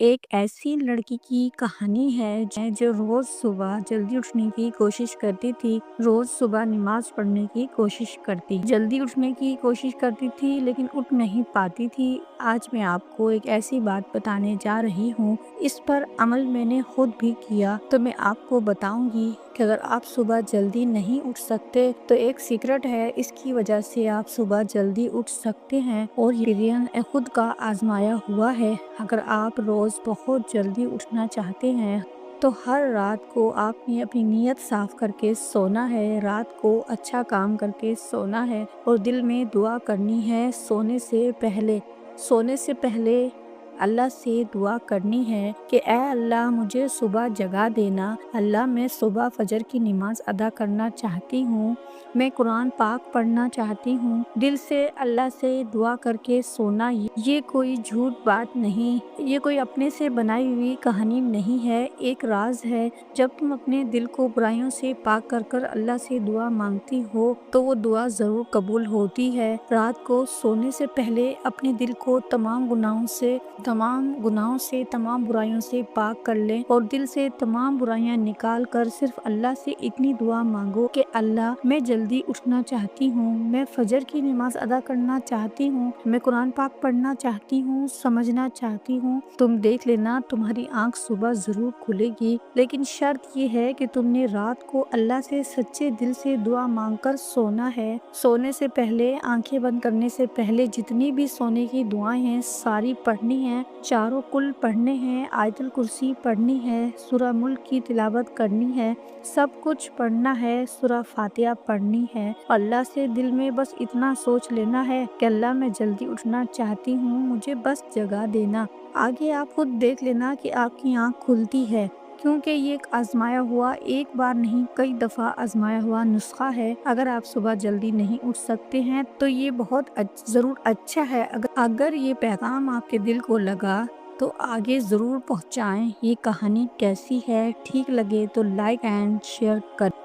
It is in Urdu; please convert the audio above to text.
ایک ایسی لڑکی کی کہانی ہے جو روز صبح جلدی اٹھنے کی کوشش کرتی تھی، روز صبح نماز پڑھنے کی کوشش کرتی، جلدی اٹھنے کی کوشش کرتی تھی لیکن اٹھ نہیں پاتی تھی۔ آج میں آپ کو ایک ایسی بات بتانے جا رہی ہوں، اس پر عمل میں نے خود بھی کیا تو میں آپ کو بتاؤں گی کہ اگر آپ صبح جلدی نہیں اٹھ سکتے تو ایک سیکرٹ ہے، اس کی وجہ سے آپ صبح جلدی اٹھ سکتے ہیں اور یہ خود کا آزمایا ہوا ہے۔ اگر آپ روز بہت جلدی اٹھنا چاہتے ہیں تو ہر رات کو آپ نے اپنی نیت صاف کر کے سونا ہے، رات کو اچھا کام کر کے سونا ہے اور دل میں دعا کرنی ہے۔ سونے سے پہلے اللہ سے دعا کرنی ہے کہ اے اللہ مجھے صبح جگا دینا، اللہ میں صبح فجر کی نماز ادا کرنا چاہتی ہوں، میں قرآن پاک پڑھنا چاہتی ہوں۔ دل سے اللہ سے دعا کر کے سونا، یہ کوئی جھوٹ بات نہیں، یہ کوئی اپنے سے بنائی ہوئی کہانی نہیں ہے، ایک راز ہے۔ جب تم اپنے دل کو برائیوں سے پاک کر کر اللہ سے دعا مانگتی ہو تو وہ دعا ضرور قبول ہوتی ہے۔ رات کو سونے سے پہلے اپنے دل کو تمام گناہوں سے تمام برائیوں سے پاک کر لیں اور دل سے تمام برائیاں نکال کر صرف اللہ سے اتنی دعا مانگو کہ اللہ میں جلدی اٹھنا چاہتی ہوں، میں فجر کی نماز ادا کرنا چاہتی ہوں، میں قرآن پاک پڑھنا چاہتی ہوں، سمجھنا چاہتی ہوں۔ تم دیکھ لینا تمہاری آنکھ صبح ضرور کھلے گی، لیکن شرط یہ ہے کہ تم نے رات کو اللہ سے سچے دل سے دعا مانگ کر سونا ہے۔ سونے سے پہلے، آنکھیں بند کرنے سے پہلے جتنی بھی سونے کی دعائیں ہیں ساری پڑھنی ہیں، چاروں کل پڑھنے ہیں، آیت الکرسی پڑھنی ہے، سورہ ملک کی تلاوت کرنی ہے، سب کچھ پڑھنا ہے، سورہ فاتحہ پڑھنی ہے۔ اللہ سے دل میں بس اتنا سوچ لینا ہے کہ اللہ میں جلدی اٹھنا چاہتی ہوں، مجھے بس جگا دینا۔ آگے آپ خود دیکھ لینا کہ آپ کی آنکھ کھلتی ہے، کیونکہ یہ ایک آزمایا ہوا، ایک بار نہیں کئی دفعہ آزمایا ہوا نسخہ ہے۔ اگر آپ صبح جلدی نہیں اٹھ سکتے ہیں تو یہ بہت ضرور اچھا ہے، اگر یہ پیغام آپ کے دل کو لگا تو آگے ضرور پہنچائیں۔ یہ کہانی کیسی ہے؟ ٹھیک لگے تو لائک اینڈ شیئر کریں۔